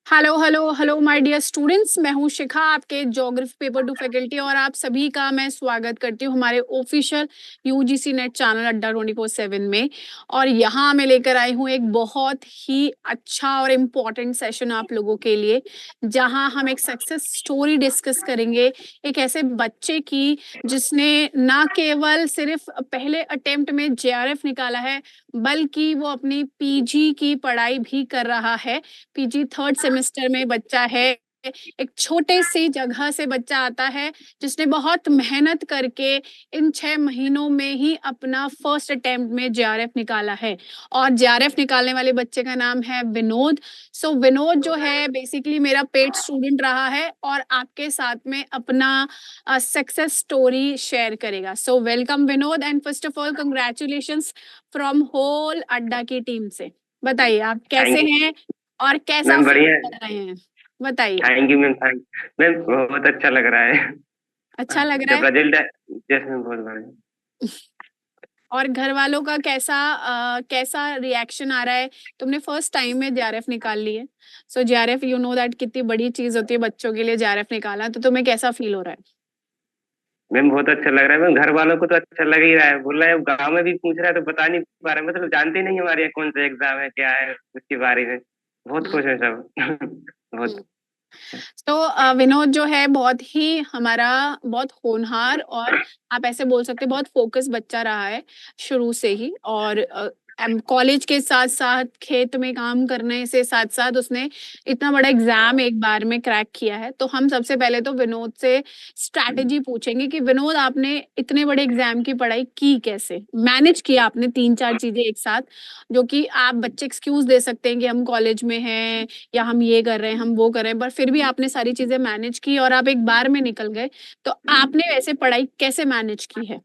Hello hello hello my dear students, मैं हूं शिखा, आपके ज्योग्राफी पेपर टू फैकल्टी। और आप सभी का मैं स्वागत करती हूं हमारे ऑफिशियल यूजीसी नेट चैनल अड्डा 24/7 में। और यहाँ मैं लेकर आई हूं एक बहुत ही अच्छा और इम्पोर्टेंट सेशन आप लोगों के लिए, जहां हम एक सक्सेस स्टोरी डिस्कस करेंगे एक ऐसे बच्चे की जिसने ना केवल सिर्फ पहले अटेम्प्ट में जेआरएफ निकाला है, बल्कि वो अपनी पीजी की पढ़ाई भी कर रहा है। पीजी थर्ड सेमेस्टर में बच्चा है। एक छोटे सी जगह से बच्चा आता है जिसने बहुत मेहनत करके इन 6 महीनों में ही अपना फर्स्ट अटेम्प्ट में जेआरएफ निकाला है। और जेआरएफ निकालने वाले बच्चे का नाम है विनोद। सो विनोद जो है बेसिकली मेरा पेड स्टूडेंट रहा है और आपके साथ में अपना सक्सेस स्टोरी शेयर करेगा। So welcome Vinod, and first of all congratulations from whole Adda की टीम से। बताइए आप कैसे थैंक हैं और कैसा मैम। फील बढ़िया। कर रहे हैं, बताइए। Thank you ma'am. Thank ma'am, बहुत अच्छा लग रहा है। अच्छा लग रहा जब है। रिजल्ट है। जैसे मैम, बहुत बढ़िया। और घर वालों का कैसा रिएक्शन आ रहा है? तुमने फर्स्ट टाइम में जेआरएफ निकाल ली है। सो जेआरएफ यू नो दैट कितनी बड़ी चीज होती है बच्चों के लिए जेआरएफ निकालना, तो तुम्हें कैसा फील हो रहा है? मैम, बहुत अच्छा लग रहा है मैम। घर वालों को तो अच्छा लग ही रहा है। बोल रहा है, गांव में भी पूछ रहा है तो बता नहीं पा रहा है। मतलब जानते नहीं हमारे यहाँ कौन सा एग्जाम है, क्या है उसके बारे में। बहुत हम्म। खुश है सब। हम्म। बहुत। तो विनोद जो है बहुत ही हमारा बहुत होनहार और आप ऐसे बोल सकते हैं बहुत फोकस बच्चा रहा है शुरू से ही। और कॉलेज के साथ साथ खेत में काम करने से साथ साथ उसने इतना बड़ा एग्जाम एक बार में क्रैक किया है। तो हम सबसे पहले तो विनोद से स्ट्रैटेजी पूछेंगे कि विनोद आपने इतने बड़े एग्जाम की पढ़ाई की कैसे, मैनेज किया आपने 3-4 चीजें एक साथ, जो कि आप बच्चे एक्सक्यूज दे सकते हैं कि हम कॉलेज में हैं या हम ये कर रहे हैं हम वो कर रहे हैं, पर फिर भी आपने सारी चीजें मैनेज की और आप एक बार में निकल गए। तो आपने वैसे पढ़ाई कैसे मैनेज की है?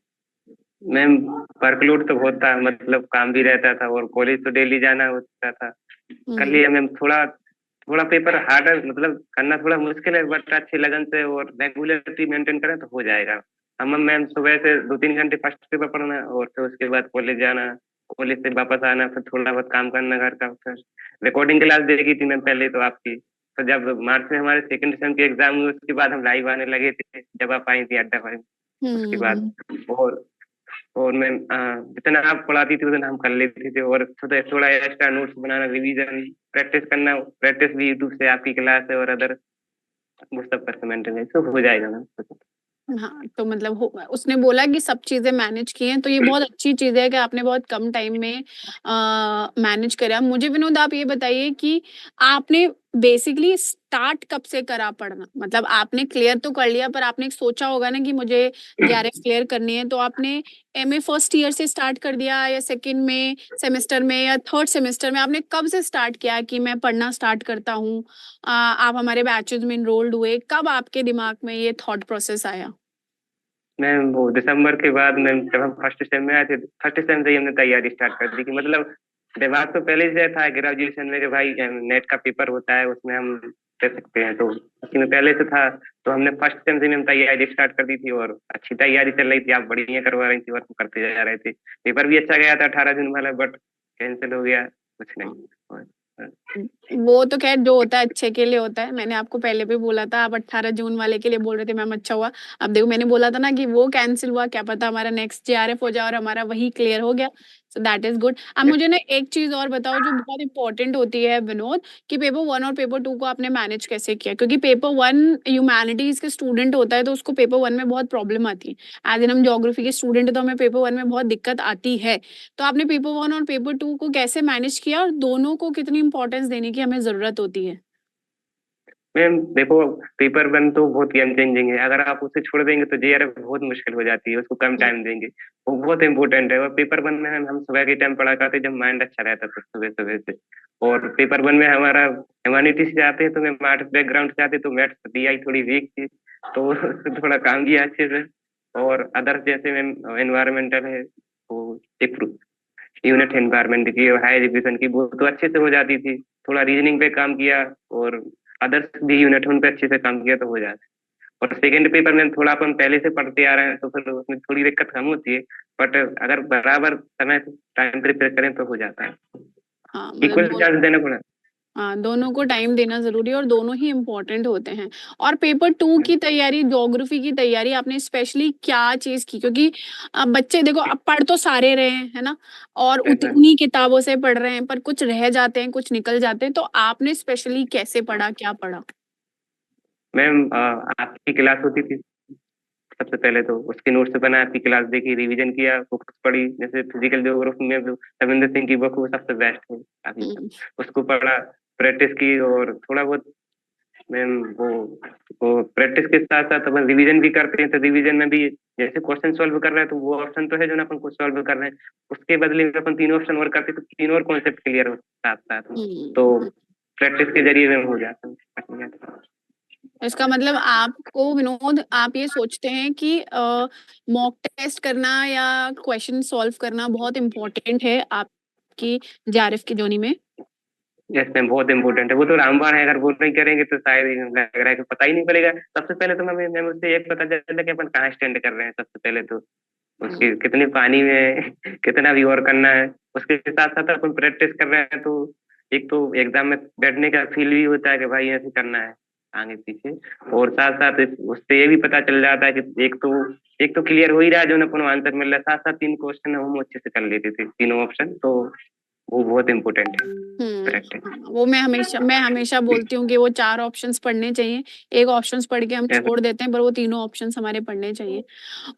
मैम, वर्कलोड तो बहुत था। मतलब काम भी रहता था और कॉलेज तो डेली जाना होता था। कर हम्म। लिया मैम। थोड़ा थोड़ा पेपर हार्डर मतलब करना थोड़ा मुश्किल है, बट अच्छी लगन से और रेगुलरिटी मेंटेन करें तो हो जाएगा। हम मैम सुबह से 2-3 घंटे फर्स्ट पेपर पढ़ना और फिर उसके बाद कॉलेज जाना। कॉलेज से वापस आना, फिर थोड़ा बहुत काम करना घर का। फिर रिकॉर्डिंग क्लास देखी थी मैम पहले तो आपकी। तो जब मार्च में हमारे सेकंड सेम के एग्जाम हुए उसके बाद हम लाइव आने लगे थे, जब आप आई थी अड्डा पर। उसके बाद हम्म। और मैम जितना आप पढ़ाती थी उतना हम कर लेते थे। और थोड़ा थोड़ा एक्स्ट्रा नोट्स बनाना, रिवीजन, प्रैक्टिस करना। प्रैक्टिस भी यूट्यूब से आपकी क्लास है और अदर वो सब करके मेंटेन तो हो जाएगा मैम। हाँ, तो मतलब उसने बोला कि सब चीजें मैनेज की हैं, तो ये बहुत अच्छी चीज है कि आपने बहुत कम टाइम में मैनेज करा। मुझे विनोद आप ये बताइए कि आपने बेसिकली स्टार्ट कब से करा पढ़ना, मतलब आपने क्लियर तो कर लिया पर आपने सोचा होगा ना कि मुझे जेआरएफ क्लियर करनी है, तो आपने एमए फर्स्ट ईयर से स्टार्ट कर दिया या सेकंड में सेमेस्टर में या थर्ड सेमेस्टर में? आपने कब से स्टार्ट किया कि मैं पढ़ना स्टार्ट करता हूँ? आप हमारे बैचेज में इनरोल्ड हुए, कब आपके दिमाग में ये थॉट प्रोसेस आया? मैम वो दिसंबर के बाद मैम, जब हम फर्स्ट सेम में आए थे, फर्स्ट सेम से ही हमने तैयारी स्टार्ट कर दी कि मतलब दिमाग तो पहले से था ग्रेजुएशन में कि भाई नेट का पेपर होता है उसमें हम दे सकते हैं, तो उसी में पहले से था। तो हमने फर्स्ट सेम से ही हम तैयारी स्टार्ट कर दी थी और अच्छी तैयारी चल रही थी। आप बढ़िया करवा रही थी, वर्क करते जा रहे थे। पेपर भी अच्छा गया था 18 जून वाला, बट कैंसिल हो गया। कुछ नहीं। और, वो तो खैर जो होता है अच्छे के लिए होता है। मैंने आपको पहले भी बोला था, आप 18 जून वाले के लिए बोल रहे थे मैम, अच्छा हुआ। अब देखो मैंने बोला था ना कि वो कैंसिल हुआ, क्या पता हमारा नेक्स्ट जेआरएफ हो जाए और हमारा वही क्लियर हो गया। So that is good. अब मुझे ना एक चीज और बताओ जो बहुत इंपॉर्टेंट होती है विनोद, कि पेपर 1 और पेपर 2 को आपने मैनेज कैसे किया? क्योंकि पेपर 1 ह्यूमैनिटीज के स्टूडेंट होता है तो उसको पेपर 1 में बहुत प्रॉब्लम आती है। एज इन हम ज्योग्राफी के स्टूडेंट है तो हमें पेपर 1 में बहुत दिक्कत आती है। तो आपने पेपर 1 और पेपर 2 को कैसे मैनेज किया और दोनों को कितनी इंपॉर्टेंस देने की हमें जरूरत होती है? मैम देखो, पेपर वन तो बहुत गेम चेंजिंग है। अगर आप उसे छोड़ देंगे तो जेआरएफ बहुत मुश्किल हो जाती है, उसको कम हम्म। टाइम देंगे। वो बहुत इंपॉर्टेंट है। और पेपर वन में हम सुबह के टाइम पढ़ा करते जब माइंड अच्छा रहता था सुबह सुबह से। और पेपर वन में हमारा ह्यूमैनिटी से जाते हैं तो मैं मैथ बैकग्राउंड से आते तो मैथ्स दी थोड़ी वीक थी, तो उससे थोड़ा काम किया अच्छे से। और अदर जैसे मैम एनवायरमेंटल है, वो एक यूनिट एनवायरमेंट की और हायर एजुकेशन की, वो तो अच्छे से हो जाती थी। थोड़ा रीजनिंग पे काम किया और अदर्स भी यूनिट उन पे अच्छे से काम किया तो हो जाता है। और सेकंड पेपर में थोड़ा अपन पहले से पढ़ते आ रहे हैं तो फिर उसमें थोड़ी दिक्कत कम होती है। बट अगर बराबर समय से टाइम प्रिपेयर करें तो हो जाता है। हाँ मतलब इक्वल चांस देना पड़ा। हाँ, दोनों को टाइम देना ज़रूरी है और दोनों ही इम्पोर्टेंट होते हैं। और पेपर 2 की तैयारी, ज्योग्राफी की तैयारी आपने स्पेशली क्या चीज़ की? क्योंकि बच्चे देखो अब पढ़ तो सारे रहे हैं, है ना? और यस मैम। उन्हीं किताबों से पढ़ रहे हैं, पर कुछ रह जाते हैं, कुछ निकल जाते हैं, तो आपने स्पेशली कैसे पढ़ा, क्या पढ़ा? मैम आपकी क्लास होती थी सबसे पहले, तो उसके नोट्स बना, आपकी क्लास देखी, रिवीजन किया, बुक्स पढ़ी, जैसे फिजिकल ज्योग्राफी में जो रविंद्र सिंह की बुक वो सबसे बेस्ट है अभी तक। हुँ, उसको पढ़ा, प्रैक्टिस की, और थोड़ा बहुत मैम वो प्रैक्टिस के साथ साथ अपन रिवीजन भी करते हैं, तो रिवीजन में भी जैसे क्वेश्चन सॉल्व कर रहे हैं तो वो ऑप्शन तो है जो ना अपन को सॉल्व कर रहे हैं, उसके बदले में अपन 3 ऑप्शन और करते हैं, तो 3 और कॉन्सेप्ट क्लियर हो साथ साथ में। तो हुँ। प्रैक्टिस के जरिए में हो जाता है। इसका मतलब आपको विनोद आप ये सोचते हैं कि मॉक टेस्ट करना या क्वेश्चन सॉल्व करना बहुत इम्पोर्टेंट है आपकी जेआरएफ की जर्नी में? यस मैम, बहुत इंपॉर्टेंट है। वो तो रामबाण है, अगर वो नहीं करेंगे तो शायद ही लग रहा है कि पता ही नहीं पड़ेगा। सबसे पहले तो मैम मैम उससे एक पता चलता कि अपन कहाँ स्टैंड कर रहे हैं। सबसे पहले तो हुँ, उसकी कितने पानी में है, कितना भी और करना है। उसके साथ साथ अपन प्रैक्टिस कर रहे हैं, तो एक तो एग्जाम में बैठने का फील भी होता है कि भाई ऐसे करना है आगे पीछे। और साथ साथ उससे ये भी पता चल जाता है कि एक तो क्लियर हो ही रहा है, जो ना अपन आंसर मिल रहा है। साथ साथ 3 क्वेश्चन हम अच्छे से कर लेते थे, 3 ऑप्शन, तो वो बहुत इंपॉर्टेंट है प्रैक्टिस। हाँ, वो मैं हमेशा बोलती हूँ कि वो 4 ऑप्शंस पढ़ने चाहिए। 1 ऑप्शंस पढ़ के हम छोड़ देते हैं, पर वो तीनों ऑप्शंस हमारे पढ़ने चाहिए।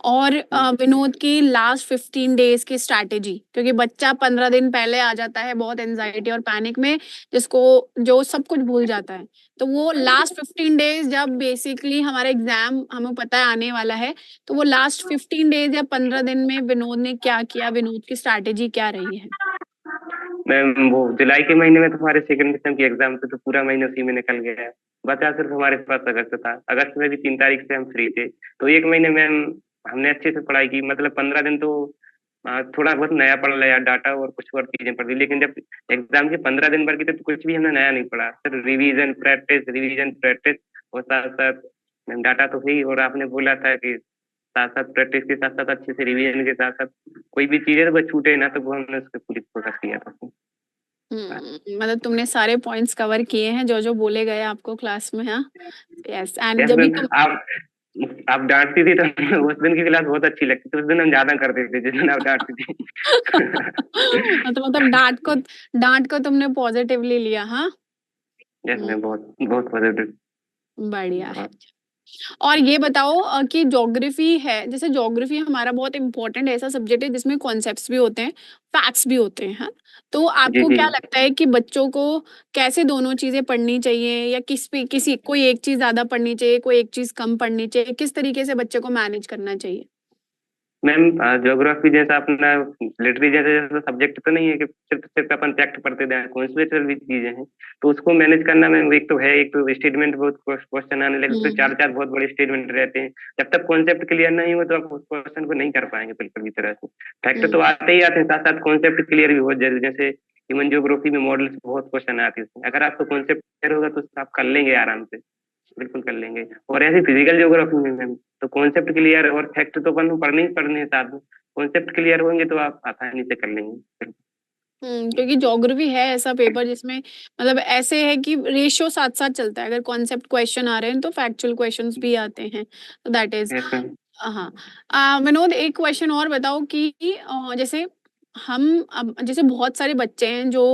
और विनोद की लास्ट 15 डेज़ की स्ट्रैटेजी, क्योंकि बच्चा 15 दिन पहले आ जाता है बहुत एंग्ज़ायटी और पैनिक में, जिसको जो सब कुछ भूल जाता है। तो वो लास्ट 15 डेज़ जब बेसिकली हमारा एग्ज़ाम हमें पता है आने वाला है, तो वो लास्ट 15 डेज़ या 15 दिन में विनोद ने क्या किया? विनोद की स्ट्रैटेजी क्या रही है? मैम वो जुलाई के महीने में तो हमारे सेकंड सेम की एग्जाम थे, तो पूरा महीना उसी में निकल गया है। बचा सिर्फ हमारे पास अगस्त था। अगस्त में भी 3 तारीख से हम फ्री थे, तो एक महीने में हमने अच्छे से पढ़ाई की। मतलब 15 दिन तो थोड़ा बहुत नया पढ़ लिया डाटा और कुछ और चीजें पढ़ ली, लेकिन जब एग्जाम के 15 दिन भर की थे तो कुछ भी हमने नया नहीं पढ़ा, सिर्फ रिवीजन प्रैक्टिस। और साथ साथ डाटा तो है ही, और आपने बोला था कि साथ साथ प्रैक्टिस के साथ साथ अच्छे से रिवीजन के साथ साथ कोई भी चीज है तो वो छूटे ना, तो वो हमने उस पर पूरी फोकस किया था। मतलब तुमने सारे पॉइंट्स कवर किए हैं जो बोले गए आपको क्लास में, हाँ? यस एंड यस जब भी मैम। तुम आप डांटती थी तो उस दिन की क्लास बहुत अच्छी लगती थी। उस दिन हम ज्यादा करते थे जिस दिन आप डांटती थी। तो मतलब डाँट को तुमने पॉजिटिवली लिया, हाँ? यस हुँ, मैम, बहुत बहुत पॉजिटिव। बढ़िया है। और ये बताओ कि ज्योग्राफी है, जैसे ज्योग्राफी हमारा बहुत इम्पोर्टेंट ऐसा सब्जेक्ट है जिसमें कॉन्सेप्ट्स भी होते हैं, फैक्ट्स भी होते हैं, हाँ? तो जी आपको जी। क्या लगता है कि बच्चों को कैसे दोनों चीज़ें पढ़नी चाहिए, या किसी कोई एक चीज़ ज़्यादा पढ़नी चाहिए, कोई एक चीज़ कम पढ़नी चाहिए? किस तरीके से बच्चे को मैनेज करना चाहिए? मैम ज्योग्राफी जैसा अपना लिटरेचर जैसा सब्जेक्ट तो नहीं है कि सिर्फ सिर्फ अपन फैक्ट पढ़ते जाएं, कॉन्सेप्चुअल भी चीजें हैं। तो उसको मैनेज करना में एक तो स्टेटमेंट बहुत क्वेश्चन आने लगे, उसमें हुँ, चार चार बहुत बड़े स्टेटमेंट रहते हैं। जब तक कॉन्सेप्ट क्लियर नहीं हो तो आप उस क्वेश्चन को नहीं कर पाएंगे बिल्कुल भी तरह से। फैक्ट तो हुँ, आते ही आते हैं, साथ साथ कॉन्सेप्ट क्लियर भी बहुत जरूरी है। जैसे ह्यूमन ज्योग्राफी में मॉडल्स बहुत क्वेश्चन आते हैं, अगर आपको कॉन्सेप्ट क्लियर होगा तो आप कर लेंगे आराम से, बिल्कुल कर लेंगे। और ऐसे फिजिकल ज्योग्राफी में मैम तो कॉन्सेप्ट क्लियर और फैक्ट तो अपन को पढ़ने ही पढ़ने हैं साथ में। कॉन्सेप्ट क्लियर होंगे तो आप आसानी से कर लेंगे। क्योंकि ज्योग्राफी है ऐसा पेपर जिसमें मतलब ऐसे है कि रेशियो साथ-साथ चलता है। अगर कॉन्सेप्ट क्वेश्चन आ रहे हैं तो फैक्चुअल क्वेश्चंस भी आते हैं। तो दैट इज़ यस मैम। हाँ। विनोद एक क्वेश्चन और बताओ कि जैसे हम अब जैसे बहुत सारे बच्चे हैं जो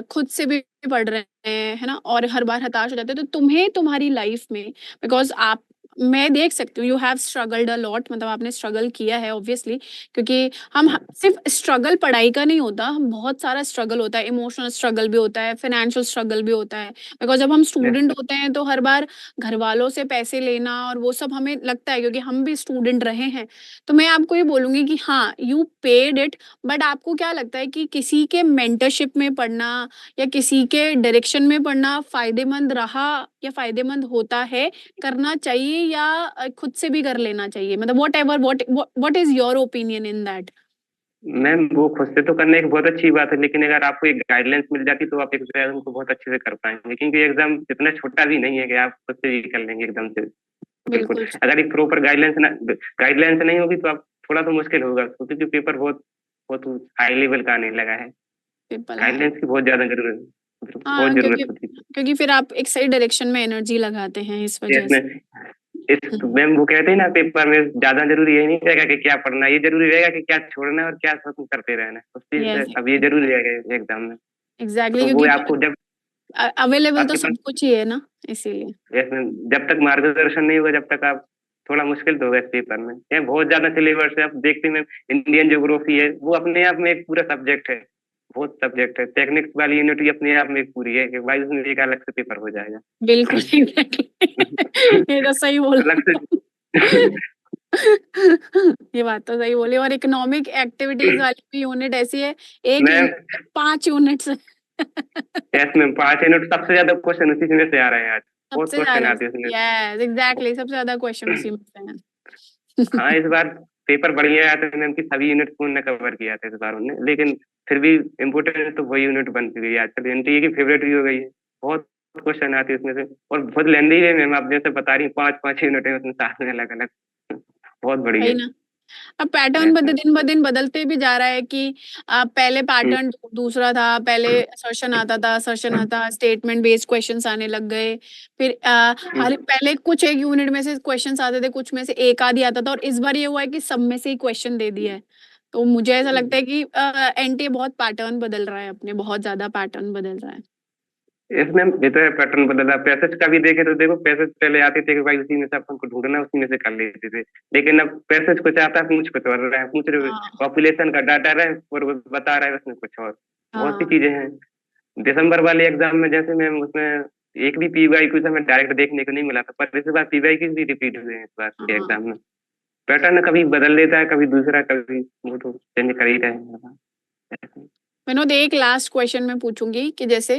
खुद से भी पढ़ रहे हैं, है ना? और हर बार हताश हो जाते हैं। तो तुम्हें तुम्हारी लाइफ में बिकॉज़ आप मैं देख सकती हूँ you have struggled a lot, मतलब आपने स्ट्रगल किया है ऑब्वियसली, क्योंकि हम सिर्फ स्ट्रगल पढ़ाई का नहीं होता, हम बहुत सारा स्ट्रगल होता है, इमोशनल स्ट्रगल भी होता है, फाइनेंशियल स्ट्रगल भी होता है। बिकॉज़ जब हम यस स्टूडेंट होते हैं तो हर बार घर वालों से पैसे लेना और वो सब हमें लगता है, क्योंकि हम भी स्टूडेंट रहे हैं। तो मैं आपको ये बोलूँगी कि हाँ, यू पेड इट, बट आपको क्या लगता है कि किसी के मेंटरशिप में पढ़ना या किसी के डायरेक्शन में पढ़ना फ़ायदेमंद रहा या फ़ायदेमंद होता है, करना चाहिए या खुद से भी कर लेना चाहिए? मतलब whatever what is your opinion in that? Ma'am, वो खुद से तो करने की बहुत अच्छी बात है, लेकिन अगर आपको एक गाइडलाइंस मिल जाती तो आप एग्जाम को बहुत अच्छे से कर पाएंगे, क्योंकि एग्जाम इतना छोटा भी नहीं है कि आप खुद से भी कर लेंगे एकदम से। बिल्कुल। बिल्कुल, अगर एक प्रॉपर गाइडलाइंस नहीं होगी तो आप थोड़ा तो मुश्किल होगा, क्योंकि पेपर बहुत बहुत हाई लेवल का आने लगा है। पीपल है। गाइडलाइंस की बहुत ज्यादा जरूरत है। बहुत जरूरत होती थी। क्योंकि फिर आप एक सही डायरेक्शन में एनर्जी लगाते हैं इस वजह से। इस मैम वो कहते हैं ना, पेपर में ज्यादा जरूरी यही नहीं रहेगा कि क्या पढ़ना है, ये जरूरी रहेगा कि क्या छोड़ना है और क्या खत्म करते रहना है उस चीज से। यस, अब ये जरूरी रहेगा एग्जाम में। एग्जैक्टली, तो वो क्योंकि आपको जब अवेलेबल तो आपके सब पास कुछ ही है ना, इसीलिए। जब तक मार्गदर्शन नहीं होगा, जब तक आप, थोड़ा मुश्किल तो होगा इस पेपर में। ये बहुत ज्यादा सिलेबस है, आप देखते हैं इंडियन ज्योग्राफी है, वो अपने आप में एक पूरा सब्जेक्ट है। बहुत सब्जेक्ट है, टेक्निक्स वाली यूनिट ही अपने आप में एक पूरी है कि भाई उसमें एक अलग से पेपर हो जाएगा। बिल्कुल एग्जैक्टली ये तो सही अलग से बोला। ये बात तो सही बोली। और इकोनॉमिक एक्टिविटीज वाली भी यूनिट ऐसी है, एक मैं यूनिट 5 यूनिट्स। टेस्ट में 5 यूनिट, सबसे ज्यादा क्वेश्चन उसी में से आ रहे हैं आज। बहुत सबसे क्वेश्चन ज्यादा, आते हैं उसमें। यस एग्जैक्टली, सबसे ज्यादा क्वेश्चन उसी में से हैं। हाँ, इस बार पेपर बढ़िया आया था मैम की, सभी यूनिट को उन्होंने कवर किया था इस बार उन्होंने, लेकिन फिर भी इम्पोर्टेंट तो वही यूनिट बन गई है आजकल, एनटीए की फेवरेट भी हो गई है। बहुत क्वेश्चन आते हैं उसमें से, और बहुत लेंदी है मैम, आप जैसे बता रही हैं, 5-5 यूनिट है उसमें साथ में अलग अलग। बहुत बढ़िया वही है। ना, अब पैटर्न दिन ब दिन बदलते भी जा रहा है कि पहले हम्म, पैटर्न दूसरा था। पहले असर्शन आता था, असर्शन आता, स्टेटमेंट बेस्ड क्वेश्चंस आने लग गए। फिर हर हम्म, पहले कुछ एक यूनिट में से क्वेश्चंस आते थे, कुछ में से एक आध ही आता था, और इस बार ये हुआ है कि सब में से ही क्वेश्चन दे दिया है। तो मुझे ऐसा लगता है कि एनटीए बहुत पैटर्न बदल रहा है, अपने बहुत ज्यादा पैटर्न बदल रहा है। इसमें ये तो है, पैटर्न बदला। पैसेज का भी देखे तो देखो, पैसेज पहले आते थे कि भाई उसी में से अपन को ढूंढना है, उसी में से कर लेते थे। लेकिन अब पैसेज कुछ आता है, पूछ कुछ और रहा है, पूछ रहे हाँ पॉपुलेशन का डाटा रहा है और वो बता रहा है उसमें कुछ और। बहुत सी हाँ चीजें हैं। दिसंबर वाले एग्जाम में जैसे मैम, उसमें एक भी पीवाई कुछ हमें डायरेक्ट देखने को नहीं मिला था, पर इस बार पीवाई की भी रिपीट हुए हैं इस बार के हाँ। एग्जाम में। पैटर्न कभी बदल देता है, कभी दूसरा, कभी वो तो चेंज कर ही रहे हैं। विनोद, एक लास्ट क्वेश्चन मैं पूछूंगी कि जैसे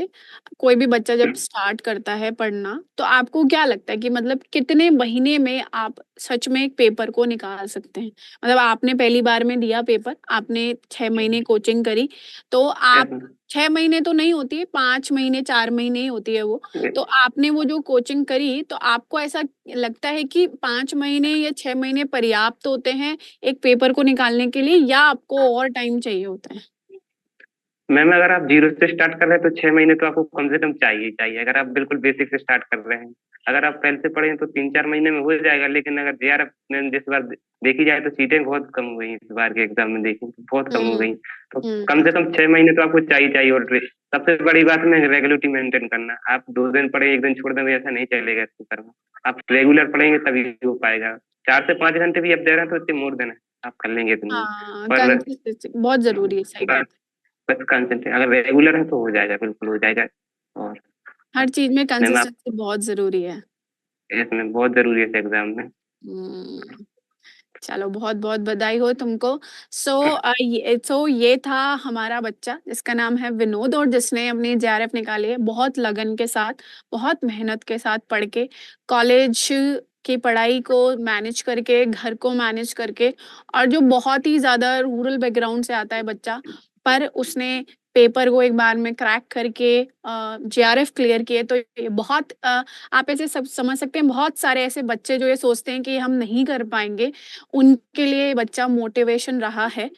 कोई भी बच्चा जब स्टार्ट करता है पढ़ना, तो आपको क्या लगता है कि मतलब कितने महीने में आप सच में एक पेपर को निकाल सकते हैं? मतलब आपने पहली बार में दिया पेपर, आपने 6 महीने कोचिंग करी, तो आप 6 महीने तो नहीं होती है, 5 महीने 4 महीने ही होती है वो। तो आपने वो जो कोचिंग करी, तो आपको ऐसा लगता है कि 5 महीने या 6 महीने पर्याप्त होते हैं एक पेपर को निकालने के लिए, या आपको और टाइम चाहिए होता है? मैम, अगर आप जीरो से स्टार्ट कर रहे हैं तो 6 महीने तो आपको कम से कम चाहिए ही चाहिए, अगर आप बिल्कुल बेसिक से स्टार्ट कर रहे हैं। अगर आप पहले से पढ़े हैं तो 3-4 महीने में हो जाएगा, लेकिन अगर जेआरएफ में जिस बार देखी जाए तो सीटें बहुत कम हो गई इस बार के एग्जाम में, देखी तो बहुत कम हो हम्म गई। तो कम हम्म से कम 6 महीने तो आपको चाहिए चाहिए। और सबसे बड़ी बात में रेगुलरिटी मेंटेन करना। आप 2 दिन पढ़े, 1 दिन छोड़ दें, ऐसा नहीं चलेगा इस पेपर में। आप रेगुलर पढ़ेंगे तभी हो पाएगा। 4 से 5 घंटे भी आप दे रहे हैं तो इतने मोर देना, आप कर लेंगे इतने। हाँ, पर कंसिस्टेंसी बहुत जरूरी है, सही बात बस बस कंसेंट्रेट, अगर रेगुलर है तो हो जाएगा, बिल्कुल हो जाएगा। और है। हर चीज में मैम, आप कंसिस्टेंसी बहुत जरूरी है। इसमें बहुत जरूरी है इस एग्जाम में। हम्म, चलो बहुत बहुत बधाई हो तुमको। ये था हमारा बच्चा जिसका नाम है विनोद, और जिसने अपनी जेआरएफ निकाली है बहुत लगन के साथ, बहुत मेहनत के साथ पढ़ के, कॉलेज की पढ़ाई को मैनेज करके, घर को मैनेज करके, और जो बहुत ही ज्यादा रूरल बैकग्राउंड से आता है बच्चा, पर उसने पेपर को एक बार में क्रैक करके जेआरएफ क्लियर किए। तो ये बहुत आप ऐसे सब समझ सकते हैं, बहुत सारे ऐसे बच्चे जो ये सोचते हैं कि हम नहीं कर पाएंगे, उनके लिए बच्चा मोटिवेशन रहा है।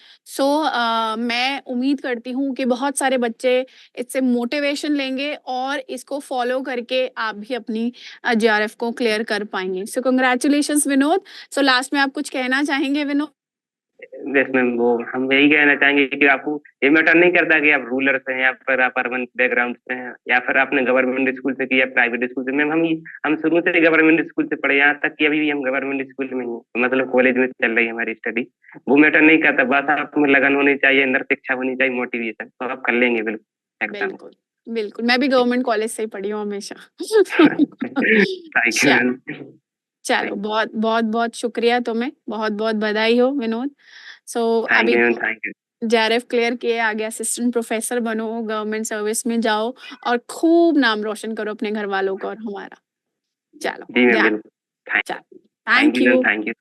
मैं उम्मीद करती हूँ कि बहुत सारे बच्चे इससे मोटिवेशन लेंगे और इसको फॉलो करके आप भी अपनी जेआरएफ को क्लियर कर पाएंगे। सो कंग्रेचुलेशंस विनोद। सो लास्ट में आप कुछ कहना चाहेंगे विनोद? इसमें वो हम यही कहना चाहेंगे कि आपको ये मैटर नहीं करता कि आप रूलर से हैं या फिर आप अर्बन बैकग्राउंड से हैं, या फिर आपने गवर्नमेंट स्कूल से किया, प्राइवेट स्कूल से। मैम, हम शुरू से गवर्नमेंट स्कूल से पढ़े, यहाँ तक कि अभी भी हम गवर्नमेंट स्कूल में ही हैं, मतलब कॉलेज में चल रही है हमारी स्टडी। वो मैटर नहीं करता, बस आप में लगन होनी चाहिए, अंदर शिक्षा होनी चाहिए, मोटिवेशन, तो आप कर लेंगे बिल्कुल एग्जाम। बिल्कुल बिल्कुल, मैं भी गवर्नमेंट कॉलेज से ही पढ़ी हूँ हमेशा। थैंक यू चलो, मैम। चलो बहुत बहुत बहुत शुक्रिया तुम्हें, बहुत बहुत बधाई हो विनोद। थैंक अभी यू मैम, तो थैंक यू। जेआरएफ क्लियर किए, आगे असिस्टेंट प्रोफेसर बनो, गवर्नमेंट सर्विस में जाओ, और खूब नाम रोशन करो अपने घर वालों का और हमारा। चलो जी मैम, ध्यान, बिल्कुल। चलो, thank thank you ma'am, you. Thank you.